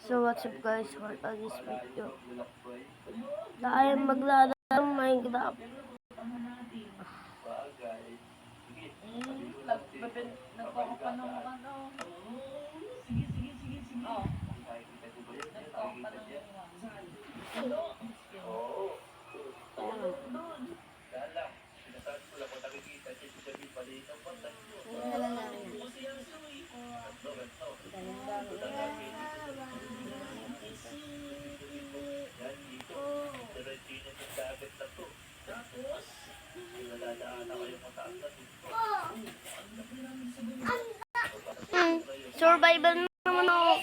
So what's up guys, for this video tayo maglalaro ng Minecraft. Survival naman ako.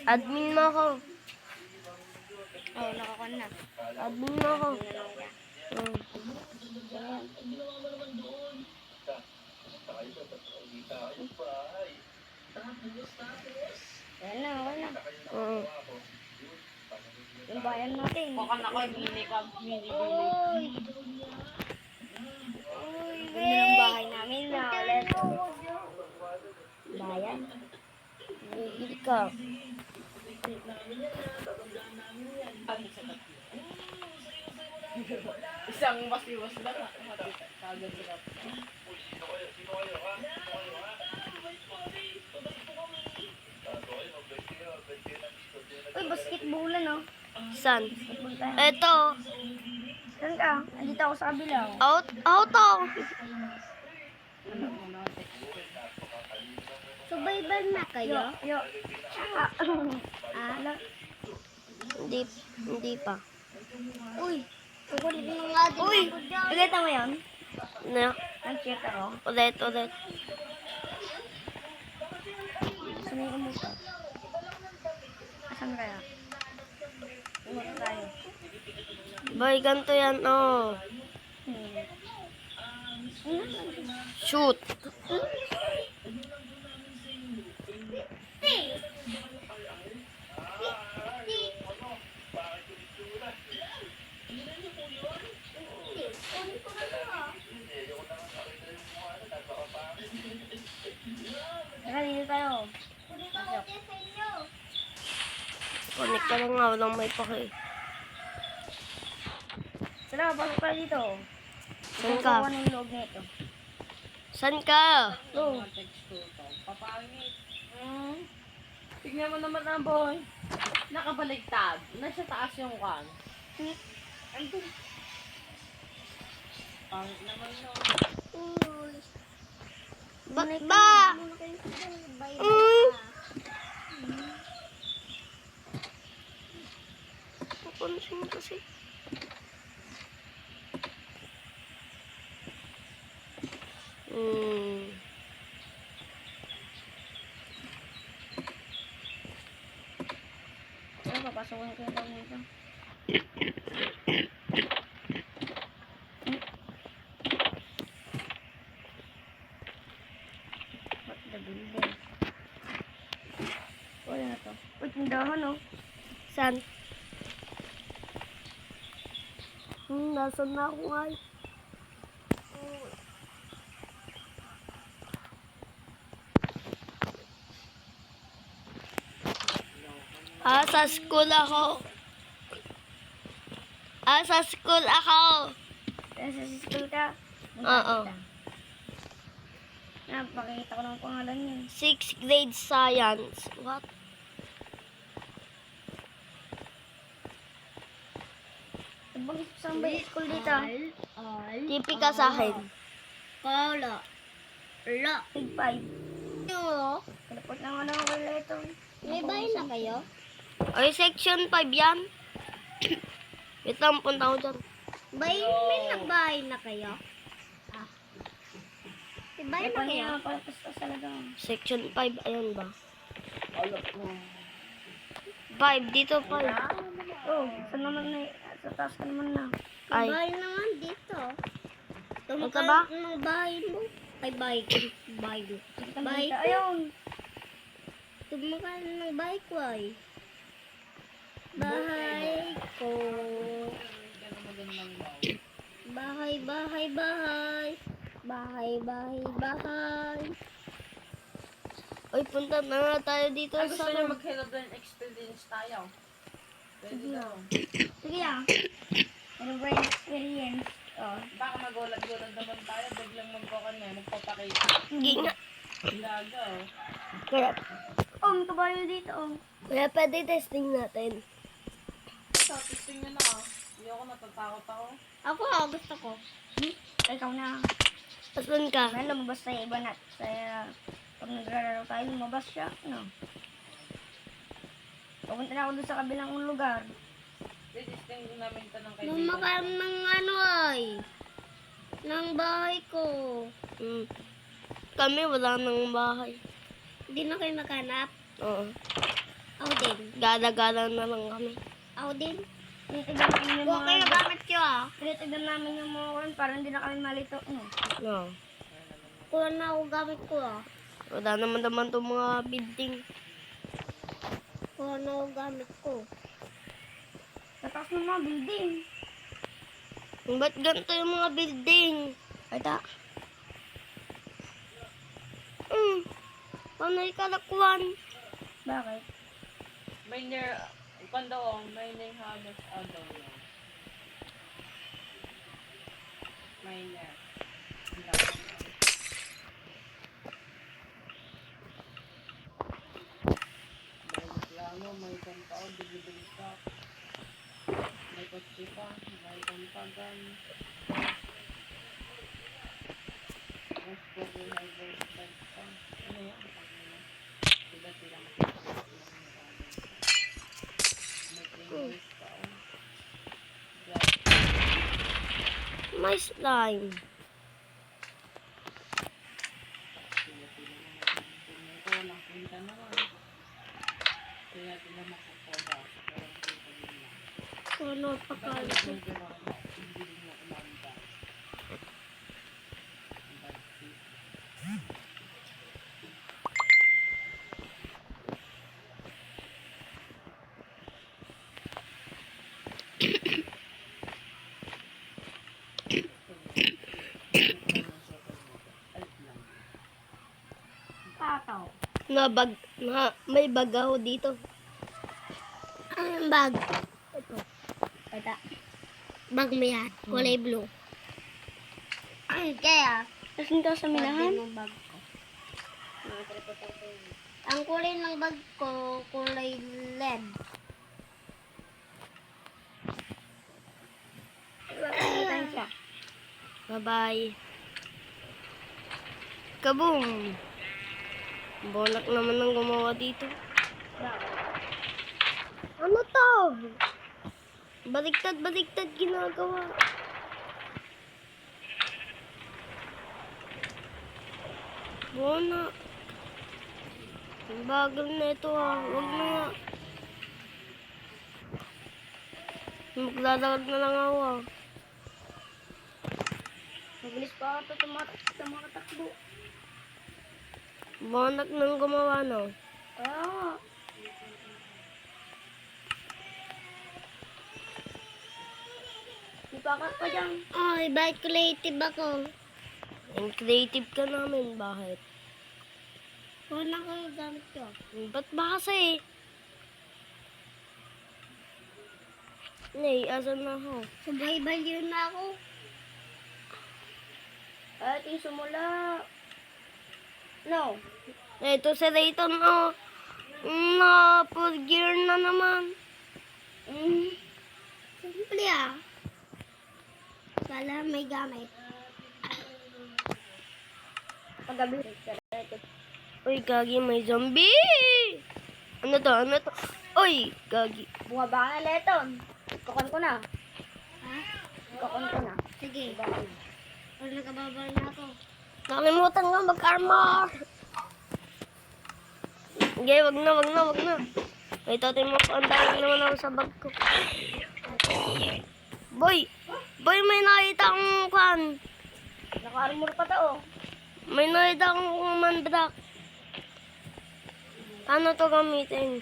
Admin mo ako. Nakakon na. Admin mo ako. Ayan na, okay na. Yung bayan natin. Baka na kayo mini-village. Ganda ng bahay namin na ulit. Bayan. Bigil ka. Isang masiwas lang. Kagad sila. Uy, basketballan no? Saan? Basketball tayo. Eto. Saan ka? Andito ako sa kabila. Auto. Survival na kayo? Yo. Hindi pa. Uy. Kukulit mo nga din. Uy. Ulit mo yun? Na. Nag-check ako. Ulit. Sumay ko mo pa. Asan kaya? Umat tayo. Boy, ganito yan, oh. Shoot. Tara, dito tayo. Connect ka lang nga, walang may pake. Tara, pasok tayo dito. Saan ka? Kukuha ng loob nito. Saan ka? Go. Papangit. Tignan mo naman ang boy. Nakabaligtad. Nasa taas yung kan. Andun. Pangit naman no. Uy. Ba? Papansin kasi. Tara, papasokin ko yung tawag nito. What the building? O, yan na to. Uy, tindahan oh. Saan? Nasaan na ako ay? Sa school ako. Sa school ako. Nasa school ka? Oo. Pakita ko ng pangalan niya. 6th grade science. What? Saan ba yung school dito? Tipi ka sa akin. Kala. La. Big 5. Yo. Kalapot na nga naman wala ito. May bahay na kayo? Ay, section 5 yan. Wait lang, punta ko dyan. May nagbahay na kayo? May bahay na kayo? Section 5, ayan ba? 5, dito 5. Oh, saan naman na? Sa taas ka naman na. Ay. Bahay naman dito. Ito ba? Ng bahay mo. Ay, bahay ko. Bahay ko. Bahay ko. Ayun. Tumakan ng bahay ko ay. Bahay ko. Bahay Bahay, bahay, bahay. Bahay, bahay, bahay. Uy, punta na nga tayo dito Ay, gusto sa niyo mag-Herobrine experience tayo. Pwede daw. Sige ah. Ano ba yung experience? Oh. Baka magulat-gulat naman tayo, biglang magpapakita. Hindi nga. Ilaga, oh. Kaya, May kabayo dito oh. kaya pwede testing natin. Ito, testing nyo na, ah. Hindi ako natatakot ako. Ako gusto ko. Ikaw na. Asan ka? May lumabas sa iba na. Sa, pag nagrararo tayo, lumabas siya. No? Pupunta na ako doon sa kabilang lugar. Testing namin ito ng Lumakam kaibigan. ng ano ay. Ng bahay ko. Hmm. Kami wala nang bahay. Hindi na kayo maghanap. Oo. Ako din. Gala-gala na lang kami. Ako din. Tinitignan namin yung mga... kayo gamit ko ah. Tinitignan namin yung mga kuwan para hindi na kami malito. No. No. Kuha na ako gamit ko ah. Wala naman itong mga building. Kuha na ako gamit ko. Tatas ng mga building. Ba't ganito yung mga building? Ito. Paano ikalakwan? Bakit? May near, pandaong, may near halos agaw yan. May near. May reklamo, may kantao, bili-bili ka. May kotse pa, may kantagan. Mas po ko may voice bag pa. Ano yan? Sila makikita. May fingers pa. May slime. Ito lang punta naman. Kaya sila makukuha. Ano pagkalit? Hindi mo umanda. Pataw. May bag ako dito. Anong bag? Ito. Ito. Bag mo yan. Kulay blue. Ay, kaya. Nasaan ka sa minahan? Ang bag ko. Ang kulay ng bag ko, kulay LED. Ipapakita siya. Bye-bye. Kaboom! Bonak naman ang gumawa dito. Ano to? Baliktad ginagawa. Bonak. Ang bagal na ito ah. Huwag na nga. Maglalakad na lang ako ah. Mabilis pa ako tumatakbo. Bonak nang gumawa no. Ah. Ipakat pa dyan. Ay, bakit creative ako? Ang creative ka namin. Bakit? Wala ko yung gamit ko. Ba't ba kasi? Nay, asan na ako? Sabay-bay yun na ako. At yung sumula. No. Ito si Rayton, oh. Na, full gear na naman. Simple ah. Wala may gamit. Paggabi. Uy, gagi, may zombie! Ano to? Uy, gagi. Bumaba ka na, Leton. Kokon ko na. Ha? Kokon ko na. Sige. Pag nagkababa na ako. Nakalimutan nga mag-armor. Okay, wag na. Ay, tatay mo, andahin naman ako sa bag ko. Boy, may nakita akong kwan. Naka-armor pa to oh. May nakita akong mandrak. Paano to gamitin?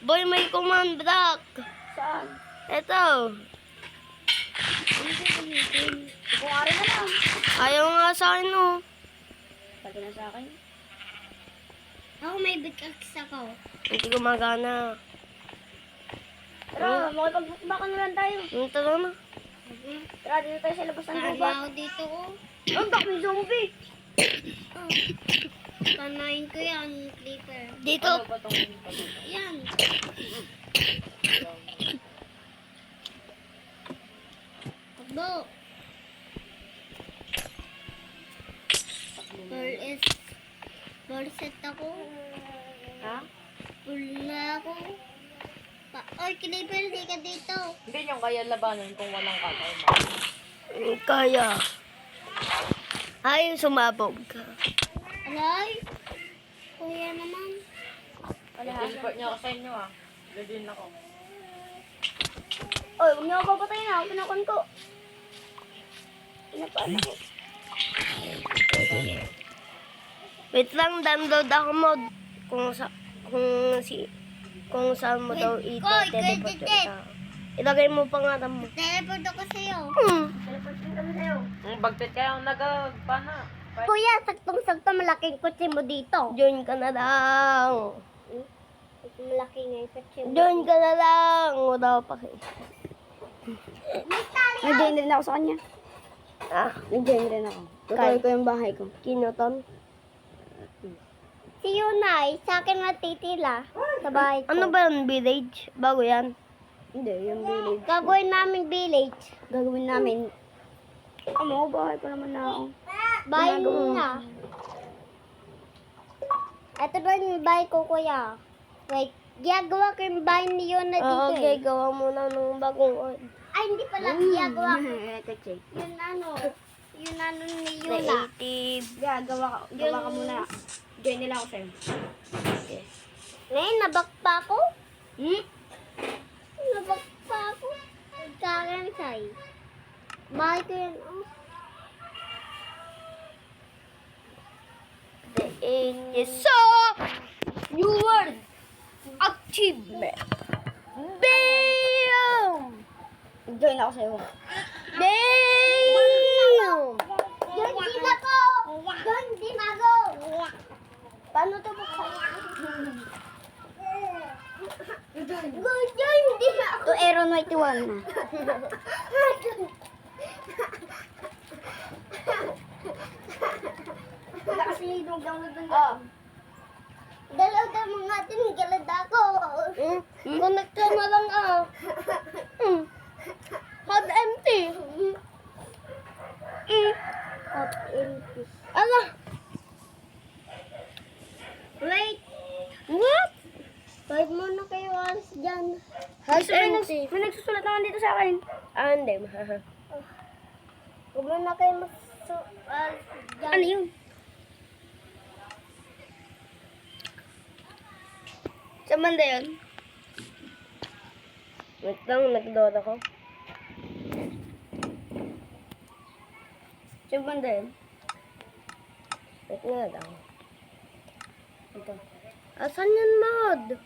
Boy, may command block. Saan? Ito. Kung ari na lang. Ayaw nga sa akin, oh. Pati na sa akin. Ako may bigkaks ako. Hindi gumagana. Tara, makipag-bukbakan na lang tayo. Tara na. Tara, dito tayo sa labas ng gubat. Ako dito ko. Ang dami zombie. Panayin ko yan, Clipper. Dito. Ano ba itong Yan. Takbo. Full set ako. Ha? Full na ako. Oy, Clipper, di ka dito. Hindi nyo kaya labanan kung walang katay mo. Kaya. Ayaw sumabog ka. Alay? Kuya naman. I-report nyo ako sa inyo ah. Gagawin ako. Oy, huwag niyo ako papatayin na. Pinakon ko. Pinapaan ako. Wait lang, download ako mod. Kung saan mo daw Koy, ito-teleport Koy, yung tao. Ilagay mo pangalan mo. Teleport ako sa'yo. Teleport din kami sa'yo. Bagtit kayo nagpana. Kuya, saktong-sakto malaking kutsi mo dito. Join ka na lang. Malaki nga yung kutsi mo. Join ka na lang. Wala pa kayo. Nag-join rin ako sa kanya. Ah, Nag-join rin ako. Tutuloy ko yung bahay ko. kinuton. Si Yunay, sa akin natitila sa bahay ko. Ano ba yung village? Bago yan. Hindi, yung village. Gagawin namin village. Gagawin namin. Ano, bahay pa naman na ako. Bahay na. Ito ba yung bahay ko, kuya? Wait, gagawa ko yung bahay ni Yuna dito Oo, eh. okay. Gawa mo na ng bagong Ay, hindi pala gagawa ko. Yun ano ni Yuna. creative. Gawa ka muna. Join nila ako sa'yo. Okay. Ngayon, nabak pa ako? Nabak pa ako? Nagkakan sa'yo. Bahay ko yan, oh. The end is so new word achievement. Bam! Join ako sa'yo. Bam! Join din ako! Join din ako! Paano ito buksan? Join din ako! To Aero 91 na. Wala kasi yung download doon. Dalaw mga atin, galad ako. Connect ka na lang Hot empty. Hot empty. Ala. Wait! What? 5 muna kayo oras dyan. Hot empty. May nagsusulat naman dito sa akin. Hindi. Huwag muna kayo magsusulat dyan. Ano yun? Saan banda yun? Wait lang, nag-load ako. Saan banda yun? Wait nga lang. Ito. Asan yan, mod?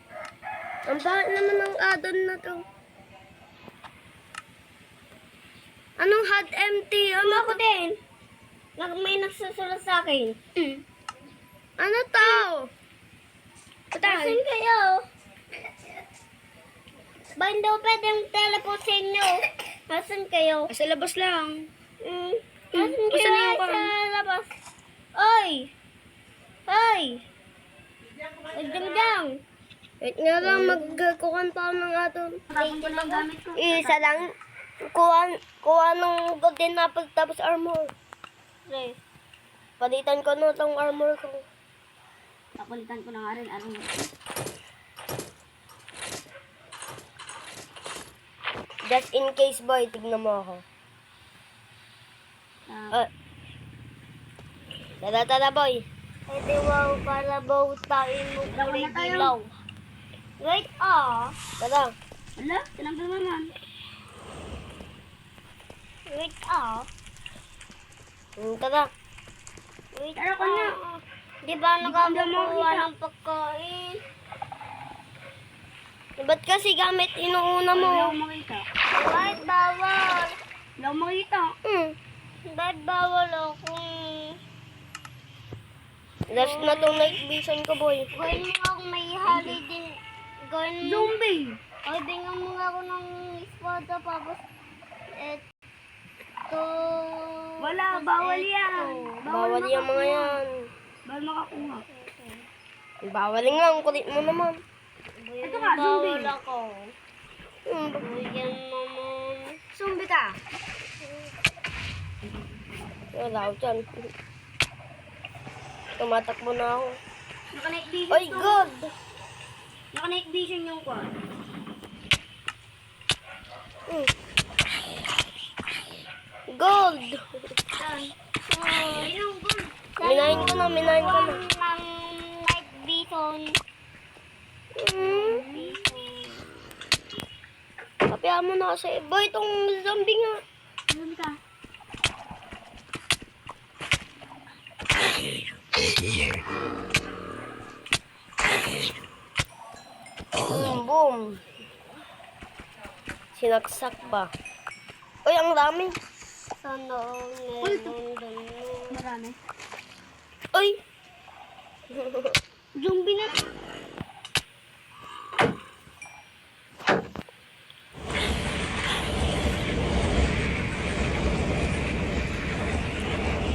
Ang bakit naman ng add-on na to? Anong hot empty? Ano Ako din. May nagsusulat sa akin. Ano to? Asan kayo? Ba hindi ko pwedeng teleport sa inyo? Asan kayo? Sa labas lang. Asan kayo Asan yung sa labas? Oy! Oy! Nagdamdam! Wait nga lang, magkukan pa ako ng add-on. Tapos ko lang gamit ko. Isa lang. Kuha ng golden apple tapos armor. Okay. Palitan ko na itong armor ko. Nakulitan ko na nga rin. Ano? Just in case, boy. Tignan mo ako. Tara, boy. Ede wow, para bautain mo kulay dilaw. Wait, Tara. Ala, tinanggal naman. Wait, Tara. Wait, tara ko na. Di ba nakakuha ng pagkain? Ba't kasi gamit inuuna mo? Wait, bawal. Wala akong makita. Ba't bawal akong... Last na tong night vision ko, boy. Gawin mo akong may hali din. Gawin mo. Zombie! Ay, bingan mo nga ako ng espada. Tapos, eto. Wala, Tapos bawal eto. yan. Bawal yung mga yan. Bawal makakuha. Bawal nga, ang kulit mo naman. Ito nga, zombie. Bawal ako. Bigyan mo mo. Zombie ka. Wala ako dyan. Tumatakbo na ako. Naka-night vision Oy, to. God! Naka-night vision yung kwan. Gold! Ayun yung gold. Minahin ko na, minahin ko na. Ng night vision. Kapihan mo na kasi. Boy, itong zombie nga. Zombie ka. Boom. Sinaksak ba? Uy, ang dami. Sana Uy, ito. meron doon. Marami. Uy! Zombie na.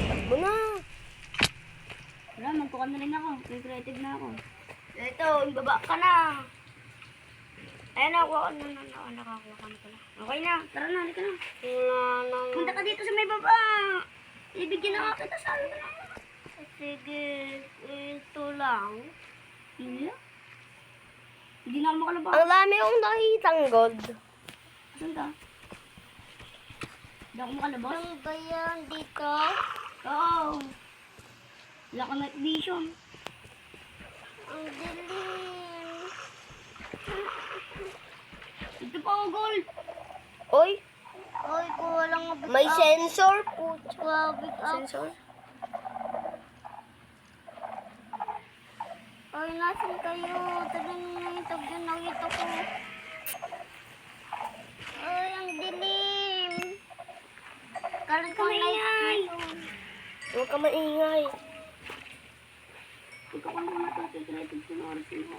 Takbo na. Wala, magtukan na rin ako. May creative na ako. Ito, ibaba ka na. Ayan, nakakuha ka na. Nakakuha ka na pala. Okay na. Tara na, halika na. Wala nang... Punta ka dito sa may baba. Ibigyan na kita sa ano na. Sige, ito lang. Hindi. Hindi na ako makalabas. Ang dami kong nakikitang gold. Saan ka? Hindi ako makalabas. Ano ba yan dito? Oo. Wala ka night vision. Ang dilim. Ito pa ako gold. Uy, Oy, kuha lang nga may sensor. Putya. Grabe ka. Sensor? Oy, nasan kayo? Tagal na yung tagyan nakita ko. Oy, ang dilim. Kalat ko na yan. Huwag ka maingay. Ikaw ko naman ito. Creative ko na oras mo.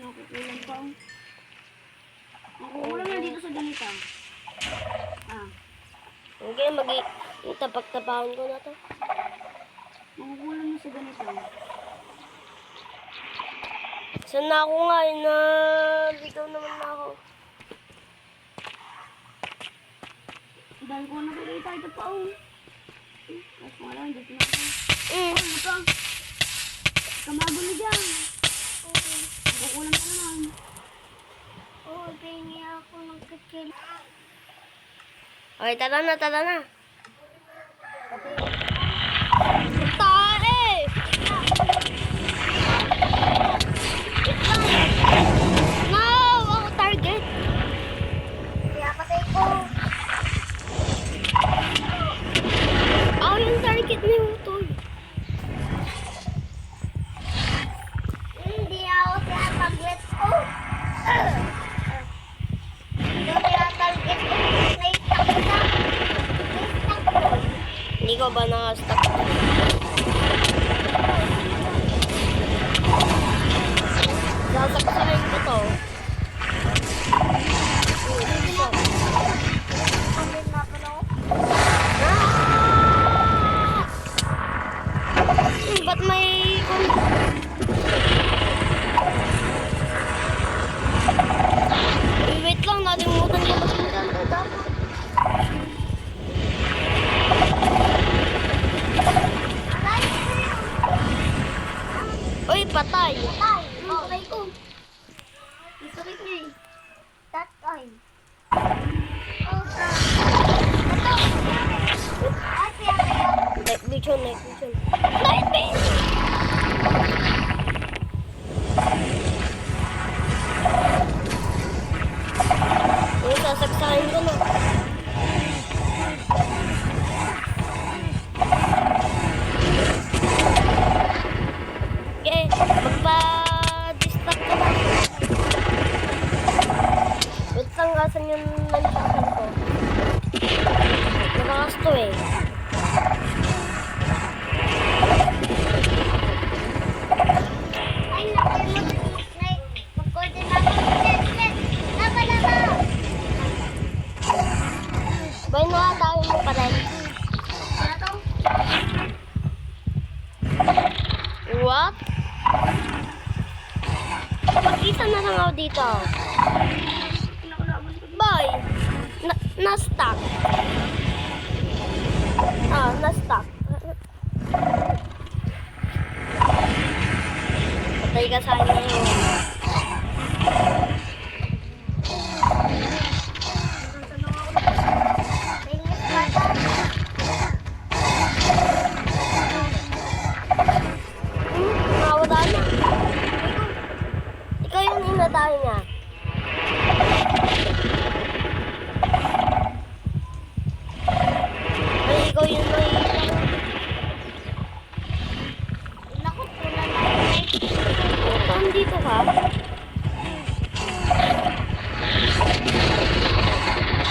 Nakukulang pa. Nakukulang na dito sa ganito. Ah. Okay, tapak-tapahan ko na to. Nakukulang na sa ganito. Saan na ako nga? Ligaw naman na ako. Dahil ko nakikita ito pa oh. Tapos wala, hindi ko na ako. Mm. Ano ka? Kamagulo dyan. Nakukulang ka naman. Oy, pingi ako ng kitchen. Okay, tara na, tara na. Tae! No! Ako target. Kaya patay ko. Ako yung target ni Utoy. Hindi ako tinataglet ko. Hindi ako tinataglet ko. Naitak ko na. Naitak ko. Hindi ko ba naka-stuck? Sasaksakin ko to. Paglit na pala ako. Ba't may... Wait lang, nalimutan ko ba yung ganda dapat? Uy, patay! Tay, oh, Patay ko. Ang sakit niya eh. tatay. Oh, ito. Ay, kaya. Night vision, night vision. Night vision! Uy, sasaksakin ko na. Okay, magpa-distract ka na. Wait lang, kasan yung nandiyan ko. malakas to eh. Ay, naku, mag-golden ako. Set. Laba. Bay na tayo mo pa rin. Wala to. What? Mag-isa na lang ako dito. Boy, na-stuck. Na-stuck. Patay ka sa akin ngayon. Tingin bata. Nawala na. Ikaw yung inatay niya. Ay, ikaw yung may... Naku, pula na. Saan dito ka?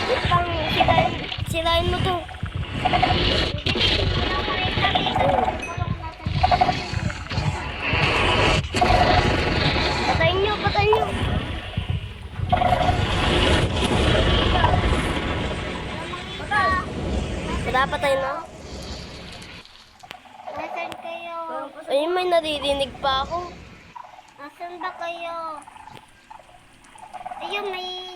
Ipang sirain mo to. Patayin nyo. Patay na. Nasaan kayo? Ayun, may naririnig pa ako. Nasaan ba kayo? Ayun, may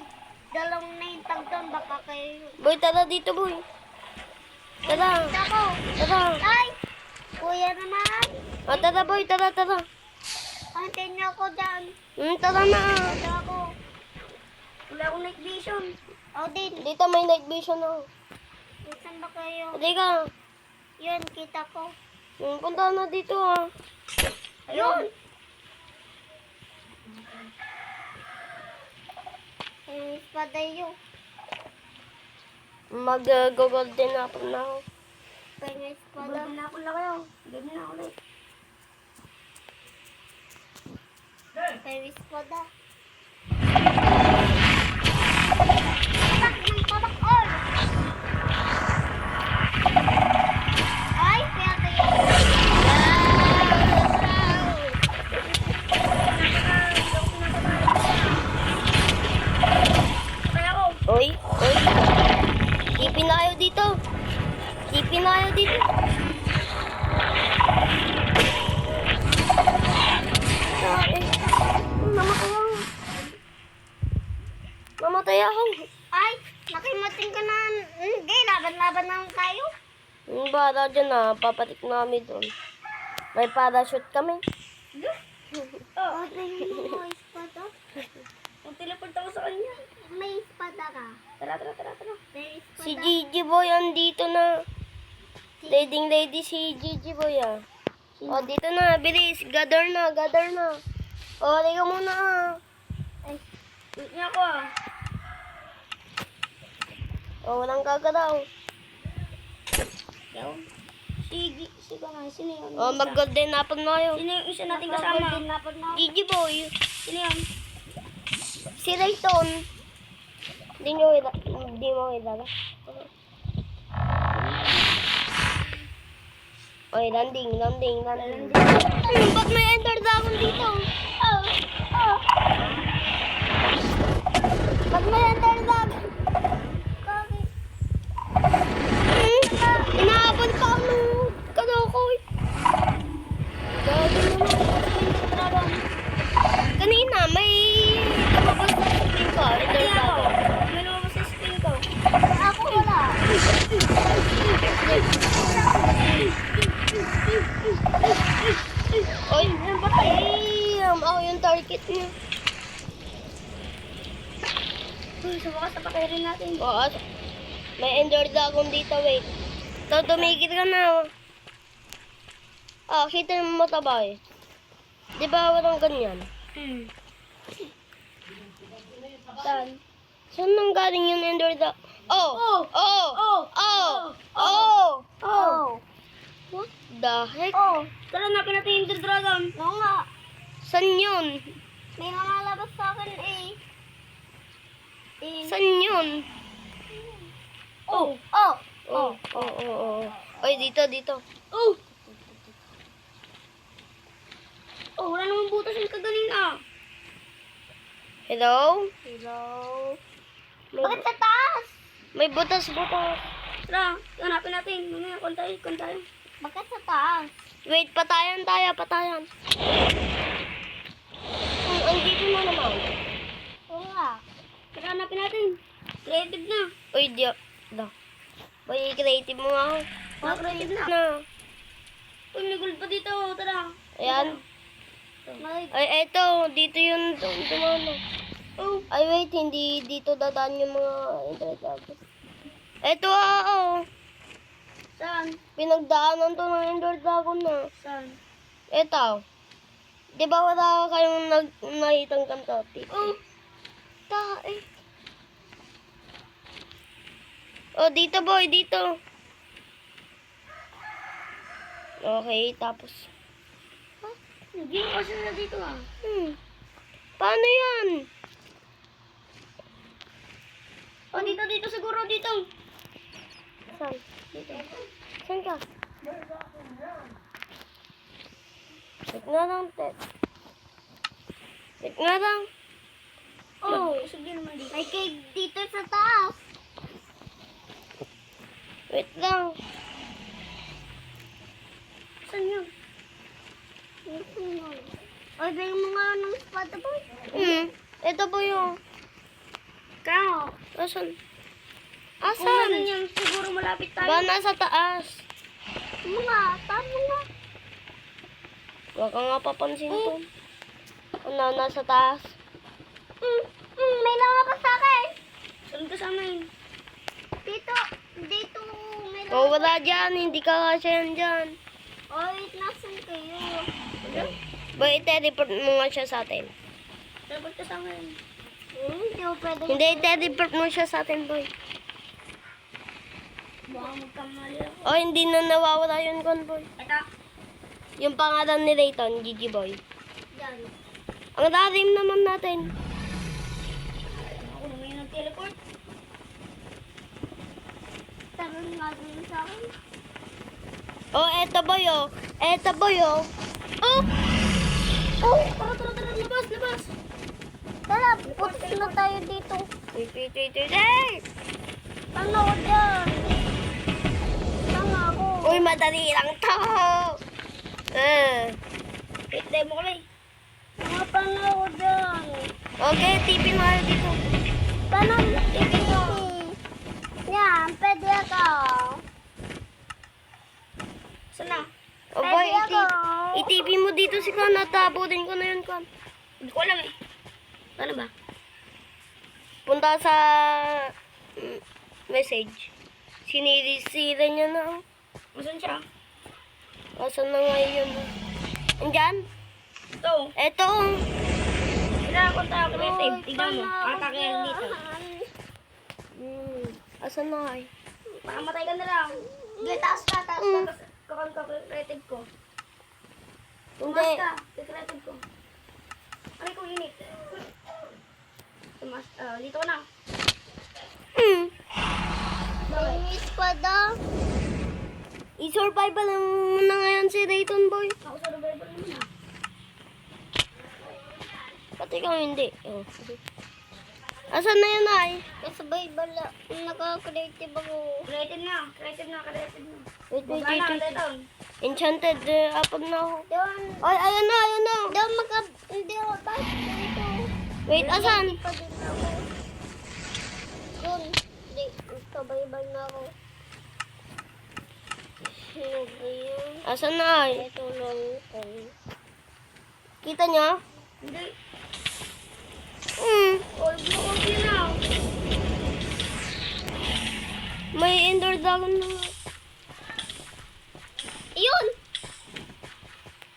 dalawang naintag doon. Baka kayo. Boy, tara dito, boy. Tara. Ako. Tara. Ay! Kuya naman. O, tara, boy. Tara. Antin niyo ako dyan. Tara na. Ito ako. Wala akong night vision. Ako din. Dito may night vision ako. Nasaan ba kayo? Pwede ka. Yun, kita ko. Punta na dito, ah. Ayun. Yung espada yun. Mag-golden apple na ako. Yung espada. Golden apple na kayo. Golden apple na. Yung espada. Patak ng patak all. Ay, kaya kayo. Oy. Tipin na kayo dito. Mamatay ako. Ay, nakimating ka na. Hindi, laban-laban lang tayo. Yung bata dyan na, papatik namin doon. May parachute kami. Oh, tingin mo, espada. Kung teleport ako sa kanya. May espada ka. Tara. May espada. Si Gigi Boy andito na. Leading lady si Gigi Boy, ah. O, dito na, bilis. Gather na. O, liga muna. Ay, shoot niya ako ah. O, walang gagalaw. Yaw. Si ko nga, sino yun? O, mag-golden apple na kayo. Sino yung isa nating kasama? Gigi Boy. Sino yun? Si Rayton. Hindi mo kilala. Oy, landing. Ba't may ender dragon dito? Ba't may ender dragon? Bakit? Inaabot pa ako ng kanokoy. Dragon. Kanina, may lumabas na screen ko. Ender dragon. May lumabas sa screen ko. Ako wala. Oy, ako yung target niya. Sa wakas napakay rin natin. Oo, may ender dragon dito, wait. So, tumigil ka na. Kita mo mataba eh. Di ba walang ganyan? Saan? Saan nang galing yung ender dragon? Oh! What the heck? Tara, napin natin yung dragon. Oo nga. Saan yun? May nakalabas sa akin eh. Saan yun? Oo. Oy, dito. Oh! Oh, wala namang butas yung kaganina. Hello? Bakit sa taas? May butas. Tara, hanapin natin. Mamaya, kon tayo. Bakit sa taas? Wait, patayan. Andito na naman. Oo nga. Tara, hanapin natin. Creative na. Uy, Boy, creative mo nga ako. Creative na. Na. Uy, may gold pa dito. Tara. Ayan. May... Ay, eto. Dito yun. Tumano. Oh, Ay, wait. Hindi dito dadaan yung mga internet. Eto, oo. saan? Pinagdaanan to ng Ender Dragon na. Saan? Eto. Di ba wala kayong nakitang kanto? Oh, Oh, dito boy, dito. Okay, tapos. hindi ko kasi na dito ah. Paano yan? Oh, dito siguro, dito. Saan? Dito. Saan ka? Wait nga lang, Ted. Wait nga lang. Oh, sige naman dito. May cave dito sa taas. Wait lang. Saan yun? Ay, bigyan mo nga ng espada boy. Ito po yung. Kao. Asan? Kung ano Asan? yan, siguro malapit tayo. Ba, nasa taas. Tama nga. Huwag ka nga papansin to. Ano, nasa taas. May langapas sa akin. Saan ka sa amin? Dito, may Oh, wala dyan. Hindi ka kasi yan dyan. Oy, nasan kayo? Boy, teleport mo nga siya sa atin. Dapat ka sa amin. Hindi ko pwede. Hindi, teleport mo siya sa atin, boy. Baka magkamali ako. Oh, hindi na nawawala yun, boy. Ito. Yung pangalan ni Rayton, Gigi Boy. Yan. Ang lalim naman natin. Ako naman yung nag-teleport. Tanong nga din sa akin. Oh, eto boy, oh. Oh! Oh! Tara, labas! Tara, putos na tayo dito. Hey! Tanga ko dyan. Tanga ako. Uy, madali lang to. Hintay mo kami. Tanga ako dyan. Okay, tipin mo dito. Paano ipin? Yan, pwede ako. Saan na? Oh boy, itipin mo dito si Kan at abutin ko na yun, Kan. Hindi ko alam eh. Paano ba? Punta sa message. Sinirisira niya na. Masan siya? Asan na nga yun? Andyan? Ito. Eto. Pinakon tayo creative. Tignan mo. Atake yan dito. Asan na nga eh? Makamatay ka na lang. Sige, taas ka. Kakon ka creative ko. Hindi. Tumas ka. Creative ko. Aray ko init. Tumas. Dito ka na. May espada. I-survival mo na ngayon si Rayton, boy. Ako sa revival naman ah. Pati ikaw hindi. Oh. Asan na yun ay? Sa Bible, naka-creative ako. Creative na. Wait. Wala na, Leton. Enchanted, apag na ako. Doon. Ay, ayun na. Doon hindi ako basta dito. Wait, asan? Pa din ako. Doon. Hindi, sa Bible na ako. Ano ba yun? Asan na ay? Ito lang ko. Kita niya? Hindi. Okay na. May Ender Dragon na nga. Ayun!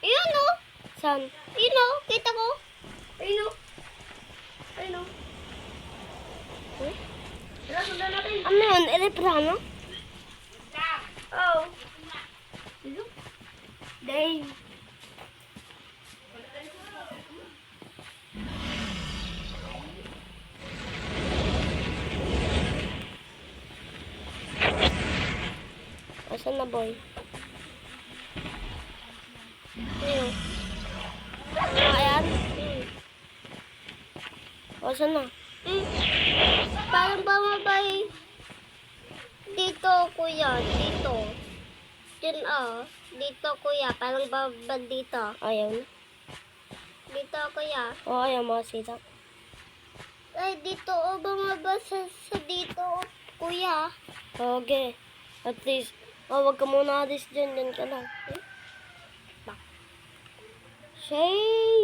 Ayun o! Saan? Ayun o! Kita ko! Ayun o! Tara, sundan natin. Ano yun? Eleprano? Oh. Dang. Saan na, boy? Ayun. Ayan. O, saan na? Parang bumabay. Dito, kuya. Dito. Yun, Dito, kuya. Parang babad dito. Ayaw na. Dito, kuya. O, ayaw makasita. Ay, dito, bumaba sa dito, kuya. Okay. At least, wag ka muna alis dyan. Dyan ka lang. Shay!